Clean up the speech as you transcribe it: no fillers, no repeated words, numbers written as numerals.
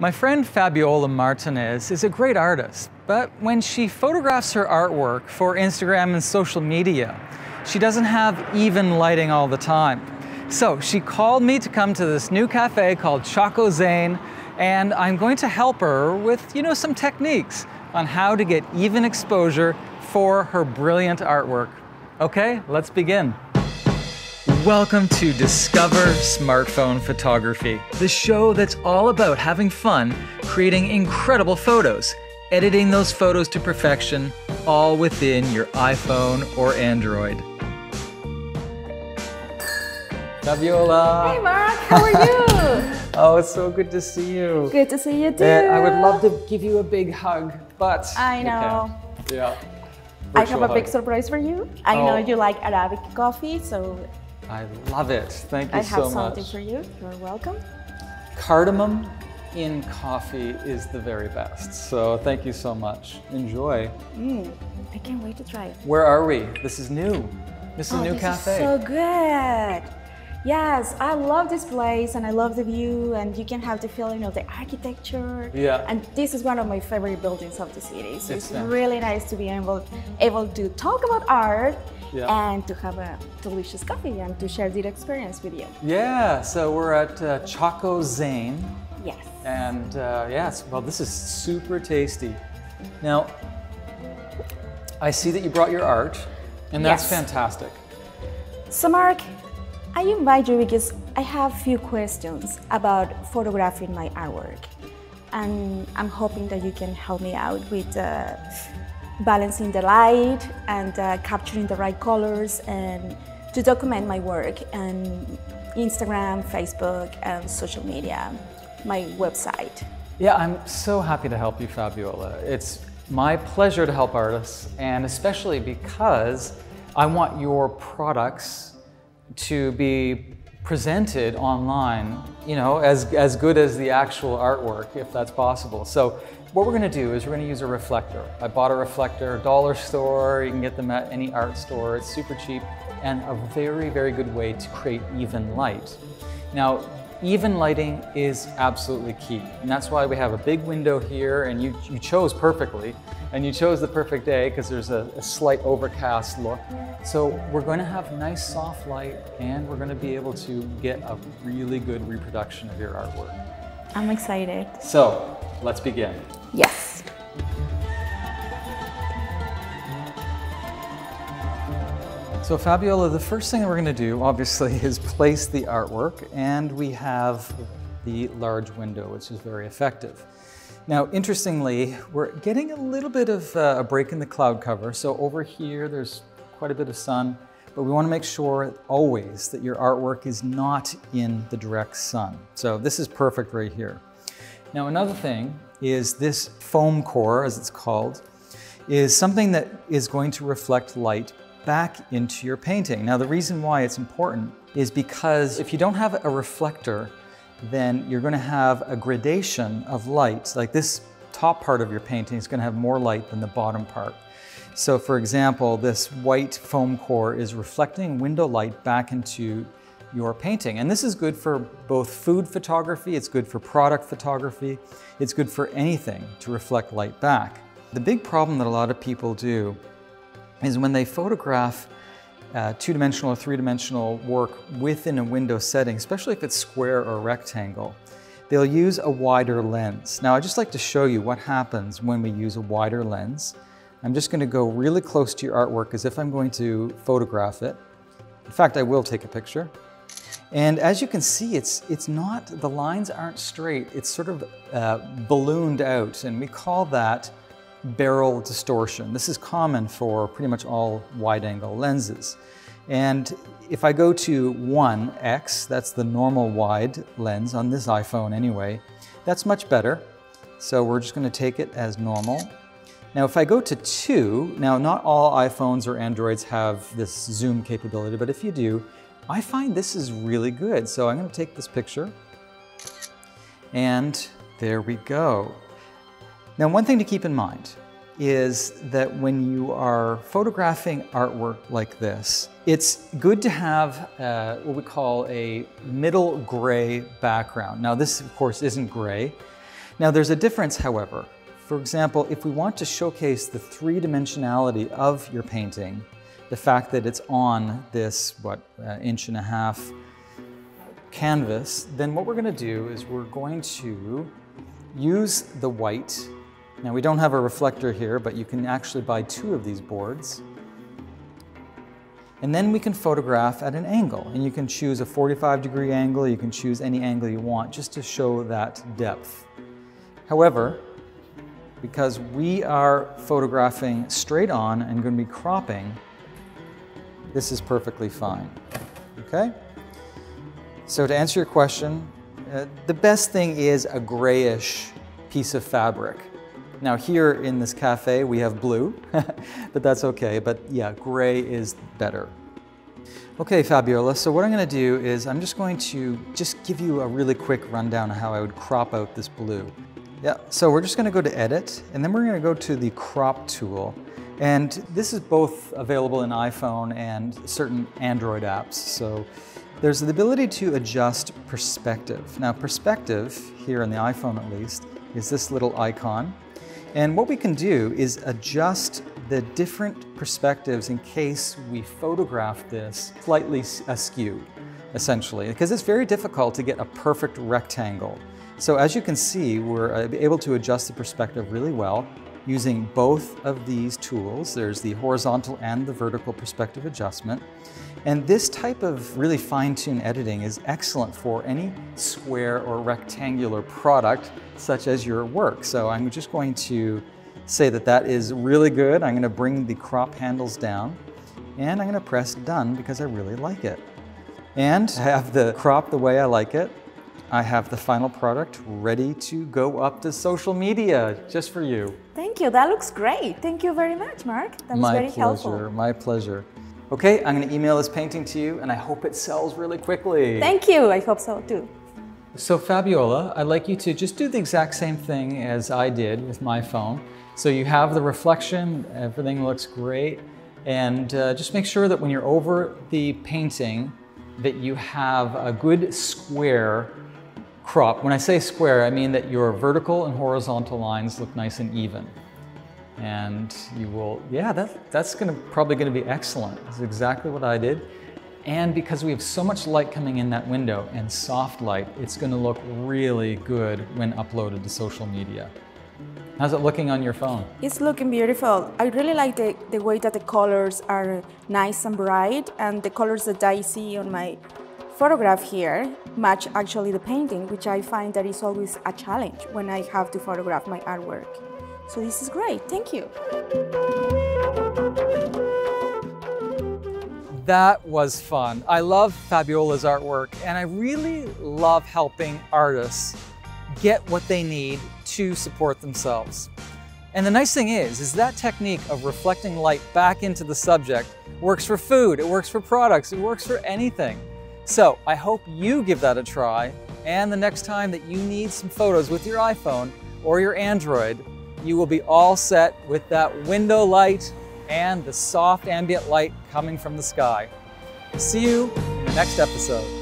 My friend Fabiola Martinez is a great artist, but when she photographs her artwork for Instagram and social media, she doesn't have even lighting all the time. So she called me to come to this new cafe called Choco Zane, and I'm going to help her with, some techniques on how to get even exposure for her brilliant artwork. Okay, let's begin. Welcome to Discover Smartphone Photography, the show that's all about having fun, creating incredible photos, editing those photos to perfection, all within your iPhone or Android. Fabiola! Hey Mark, how are you? Oh, it's so good to see you. Good to see you too. I would love to give you a big hug, but I know. Yeah. I have a big surprise for you. I know you like Arabic coffee, so I love it. Thank you so much. I have something for you. You're welcome. Cardamom in coffee is the very best. So thank you so much. Enjoy. I can't wait to try it. Where are we? This is new. This is a new cafe. Is so good. Yes, I love this place and I love the view, and you can have the feeling of the architecture. Yeah. And this is one of my favorite buildings of the city. So it's really nice to be able to talk about art. Yeah. And to have a delicious coffee and to share the experience with you. Yeah, so we're at Choco Zane. Yes. And yes, well, this is super tasty. Now, I see that you brought your art, and that's fantastic. So Mark, I invite you because I have a few questions about photographing my artwork. And I'm hoping that you can help me out with balancing the light and capturing the right colors and to document my work on Instagram, Facebook, and social media, my website. Yeah, I'm so happy to help you, Fabiola. It's my pleasure to help artists, and especially because I want your products to be presented online, as good as the actual artwork, if that's possible. So what we're going to do is we're going to use a reflector. I bought a reflector, dollar store. You can get them at any art store. It's super cheap and a very, very good way to create even light. Now, even lighting is absolutely key, and that's why we have a big window here, and you chose perfectly, and you chose the perfect day because there's a slight overcast look. So we're going to have nice soft light, and we're going to be able to get a really good reproduction of your artwork. I'm excited. So let's begin. Yes. So Fabiola, the first thing that we're going to do, obviously, is place the artwork, and we have the large window, which is very effective. Now, interestingly, we're getting a little bit of a break in the cloud cover. So over here, there's quite a bit of sun, but we want to make sure always that your artwork is not in the direct sun. So this is perfect right here. Now, another thing is this foam core, as it's called, is something that is going to reflect light back into your painting. Now, the reason why it's important is because if you don't have a reflector, then you're going to have a gradation of light. Like this top part of your painting is going to have more light than the bottom part. So for example, this white foam core is reflecting window light back into your painting. And this is good for both food photography, it's good for product photography, it's good for anything to reflect light back. The big problem that a lot of people do is when they photograph two-dimensional or three-dimensional work within a window setting, especially if it's square or rectangle, they'll use a wider lens. Now, I'd just like to show you what happens when we use a wider lens. I'm just going to go really close to your artwork as if I'm going to photograph it. In fact, I will take a picture. And as you can see, it's not, the lines aren't straight. It's sort of ballooned out, and we call that barrel distortion. This is common for pretty much all wide-angle lenses. And if I go to 1x, that's the normal wide lens on this iPhone anyway, that's much better. So we're just going to take it as normal. Now if I go to 2, now not all iPhones or Androids have this zoom capability, but if you do, I find this is really good. So I'm going to take this picture, and there we go. Now, one thing to keep in mind is that when you are photographing artwork like this, it's good to have what we call a middle gray background. Now, this, of course, isn't gray. Now there's a difference, however. For example, if we want to showcase the three-dimensionality of your painting, the fact that it's on this, 1.5-inch canvas, then what we're going to do is we're going to use the white. Now we don't have a reflector here, but you can actually buy 2 of these boards. And then we can photograph at an angle, and you can choose a 45-degree angle, you can choose any angle you want just to show that depth. However, because we are photographing straight on and going to be cropping, this is perfectly fine, okay? So to answer your question, the best thing is a grayish piece of fabric. Now here in this cafe we have blue, but that's okay, but yeah, gray is better. Okay, Fabiola, so what I'm going to do is I'm just going to give you a really quick rundown of how I would crop out this blue. Yeah, so we're just going to go to Edit, and then we're going to go to the Crop tool. And this is both available in iPhone and certain Android apps. So there's the ability to adjust perspective. Now perspective, here on the iPhone at least, is this little icon. And what we can do is adjust the different perspectives in case we photograph this slightly askew, essentially, because it's very difficult to get a perfect rectangle. So as you can see, we're able to adjust the perspective really well using both of these tools. There's the horizontal and the vertical perspective adjustment. And this type of really fine-tuned editing is excellent for any square or rectangular product, such as your work. So I'm just going to say that that is really good. I'm going to bring the crop handles down, and I'm going to press done because I really like it. And I have the crop the way I like it. I have the final product ready to go up to social media just for you. Thank you, that looks great. Thank you very much, Mark. That was very helpful. My pleasure. Okay, I'm going to email this painting to you, and I hope it sells really quickly. Thank you, I hope so too. So Fabiola, I'd like you to just do the exact same thing as I did with my phone. So you have the reflection, everything looks great, and just make sure that when you're over the painting that you have a good square crop. When I say square, I mean that your vertical and horizontal lines look nice and even. And you will, yeah, that's probably gonna be excellent. That's exactly what I did. And because we have so much light coming in that window and soft light, it's gonna look really good when uploaded to social media. How's it looking on your phone? It's looking beautiful. I really like the way that the colors are nice and bright, and the colors that I see on my photograph here match actually the painting, which I find that is always a challenge when I have to photograph my artwork. So this is great, thank you. That was fun. I love Fabiola's artwork, and I really love helping artists get what they need to support themselves. And the nice thing is that technique of reflecting light back into the subject works for food, it works for products, it works for anything. So I hope you give that a try, and the next time that you need some photos with your iPhone or your Android, you will be all set with that window light and the soft ambient light coming from the sky. See you in the next episode.